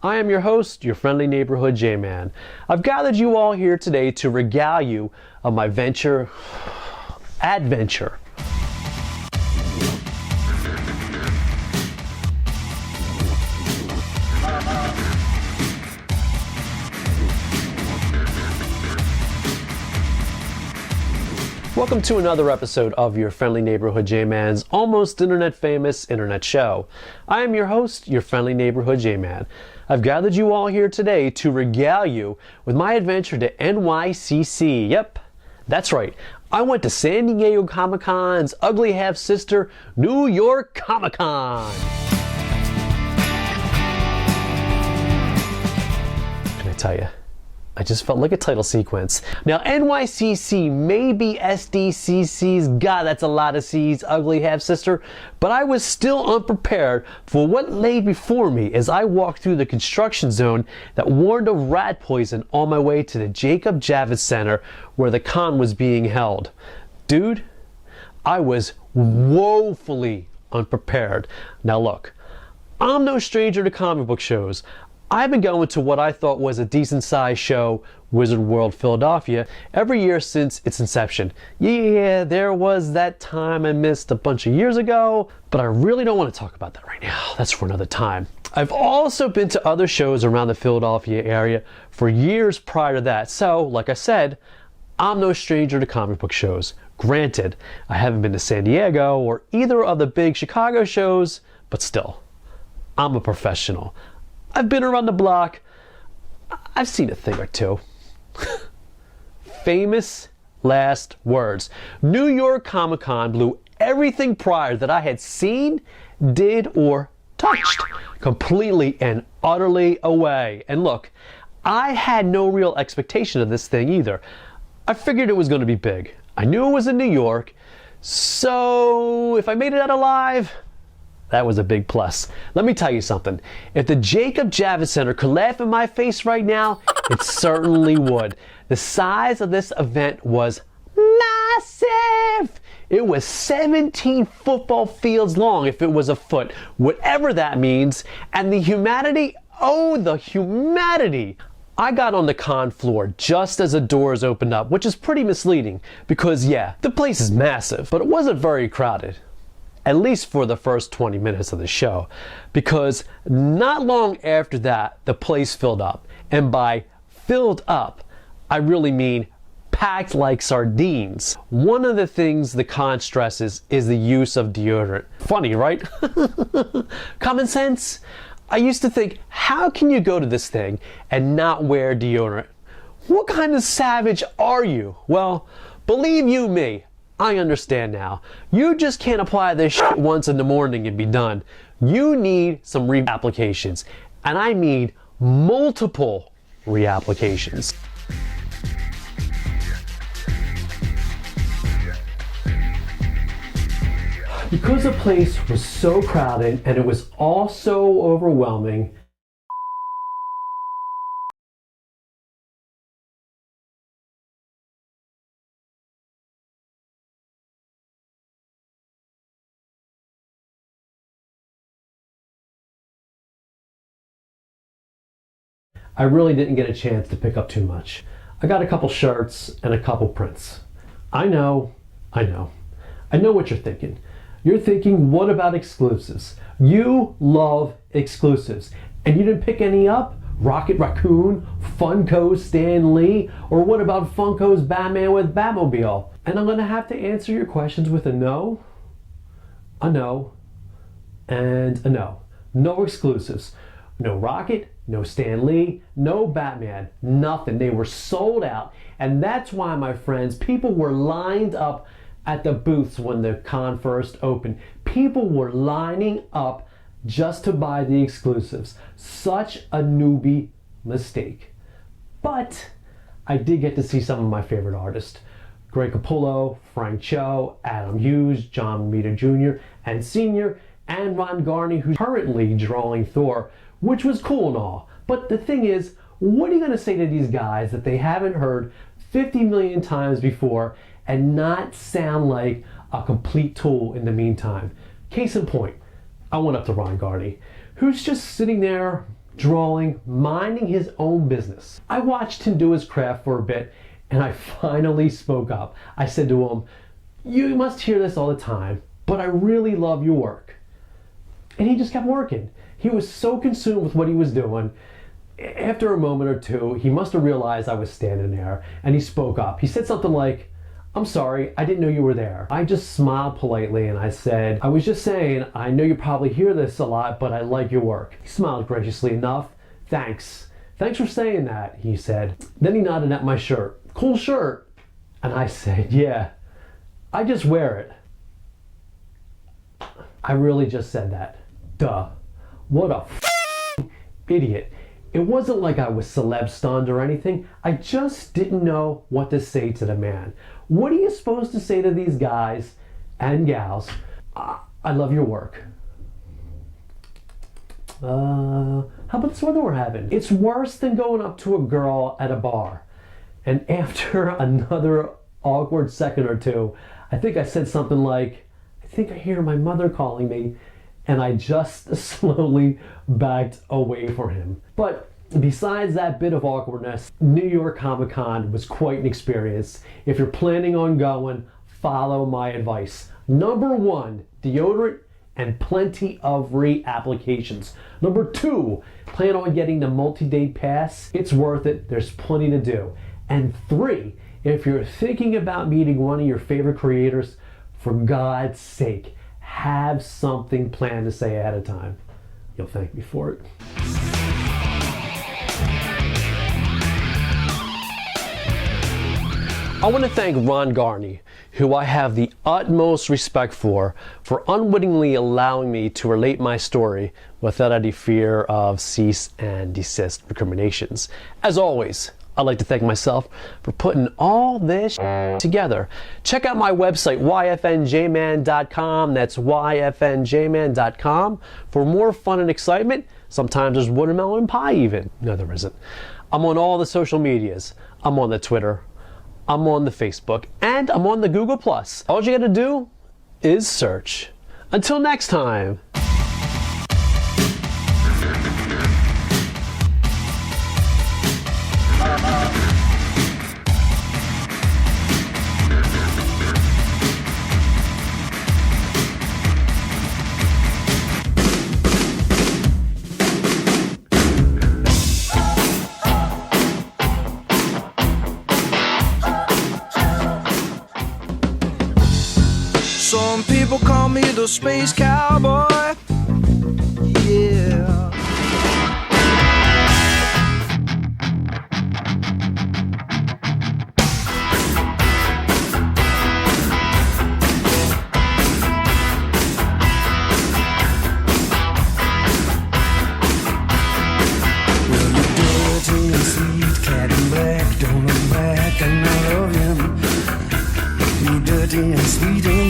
I am your host, your friendly neighborhood J-Man. I've gathered you all here today to regale you of my adventure. Welcome to another episode of your friendly neighborhood J-Man's almost internet famous internet show. I am your host, your friendly neighborhood J-Man. I've gathered you all here today to regale you with my adventure to NYCC. Yep, that's right. I went to San Diego Comic-Con's ugly half-sister, New York Comic-Con. Can I tell you? I just felt like a title sequence. Now, NYCC may be SDCC's, God, that's a lot of C's, ugly half-sister, but I was still unprepared for what lay before me as I walked through the construction zone that warned of rat poison on my way to the Jacob Javits Center where the con was being held. Dude, I was woefully unprepared. Now look, I'm no stranger to comic book shows. I've been going to what I thought was a decent-sized show, Wizard World Philadelphia, every year since its inception. Yeah, there was that time I missed a bunch of years ago, but I really don't want to talk about that right now. That's for another time. I've also been to other shows around the Philadelphia area for years prior to that, so, like I said, I'm no stranger to comic book shows. Granted, I haven't been to San Diego or either of the big Chicago shows, but still, I'm a professional. I've been around the block. I've seen a thing or two. Famous last words. New York Comic-Con blew everything prior that I had seen, did, or touched completely and utterly away. And look, I had no real expectation of this thing either. I figured it was going to be big. I knew it was in New York, so if I made it out alive, that was a big plus. Let me tell you something. If the Jacob Javits Center could laugh in my face right now, it certainly would. The size of this event was massive. It was 17 football fields long if it was a foot, whatever that means. And the humanity, oh, the humanity. I got on the con floor just as the doors opened up, which is pretty misleading because, yeah, the place is massive, but it wasn't very crowded. At least for the first 20 minutes of the show, because not long after that, the place filled up. And by filled up, I really mean packed like sardines. One of the things the con stresses is the use of deodorant. Funny, right? Common sense? I used to think, how can you go to this thing and not wear deodorant? What kind of savage are you? Well, believe you me, I understand now. You just can't apply this shit once in the morning and be done. You need some reapplications. And I mean multiple reapplications. Because the place was so crowded and it was all so overwhelming, I really didn't get a chance to pick up too much. I got a couple shirts and a couple prints. I know what you're thinking. You're thinking, what about exclusives? You love exclusives. And you didn't pick any up? Rocket Raccoon, Funko's Stan Lee, or what about Funko's Batman with Batmobile? And I'm gonna have to answer your questions with a no, a no, and a no. No exclusives. No Rocket, no Stan Lee, no Batman, nothing. They were sold out. And that's why, my friends, people were lined up at the booths when the con first opened. People were lining up just to buy the exclusives. Such a newbie mistake. But I did get to see some of my favorite artists. Greg Capullo, Frank Cho, Adam Hughes, John Romita Jr. and Sr., and Ron Garney, who's currently drawing Thor, which was cool and all. But the thing is, what are you going to say to these guys that they haven't heard 50 million times before and not sound like a complete tool in the meantime? Case in point, I went up to Ron Garney, who's just sitting there drawing, minding his own business. I watched him do his craft for a bit, and I finally spoke up. I said to him, "You must hear this all the time, but I really love your work." And he just kept working. He was so consumed with what he was doing. After a moment or two, he must have realized I was standing there, and he spoke up. He said something like, "I'm sorry, I didn't know you were there." I just smiled politely and I said, "I was just saying, I know you probably hear this a lot, but I like your work." He smiled graciously enough. "Thanks. Thanks for saying that," he said. Then he nodded at my shirt. "Cool shirt." And I said, "Yeah, I just wear it." I really just said that. Duh. What a idiot. It wasn't like I was celeb stunned or anything. I just didn't know what to say to the man. What are you supposed to say to these guys and gals? "I love your work." How about this weather we're having? It's worse than going up to a girl at a bar. And after another awkward second or two, I think I said something like, "I think I hear my mother calling me." And I just slowly backed away from him. But besides that bit of awkwardness, New York Comic Con was quite an experience. If you're planning on going, follow my advice. Number 1, deodorant and plenty of reapplications. Number 2, plan on getting the multi-day pass. It's worth it. There's plenty to do. And 3, if you're thinking about meeting one of your favorite creators, for God's sake, have something planned to say ahead of time. You'll thank me for it. I want to thank Ron Garney, who I have the utmost respect for unwittingly allowing me to relate my story without any fear of cease and desist recriminations. As always, I'd like to thank myself for putting all this together. Check out my website, yfnjman.com. That's yfnjman.com for more fun and excitement. Sometimes there's watermelon pie even. No, there isn't. I'm on all the social medias. I'm on the Twitter. I'm on the Facebook. And I'm on the Google+. All you gotta do is search. Until next time. Some people call me the space cowboy. Yeah. Well, you're dirty and sweet, cat in black, don't look back, and I love you. You're dirty and sweet and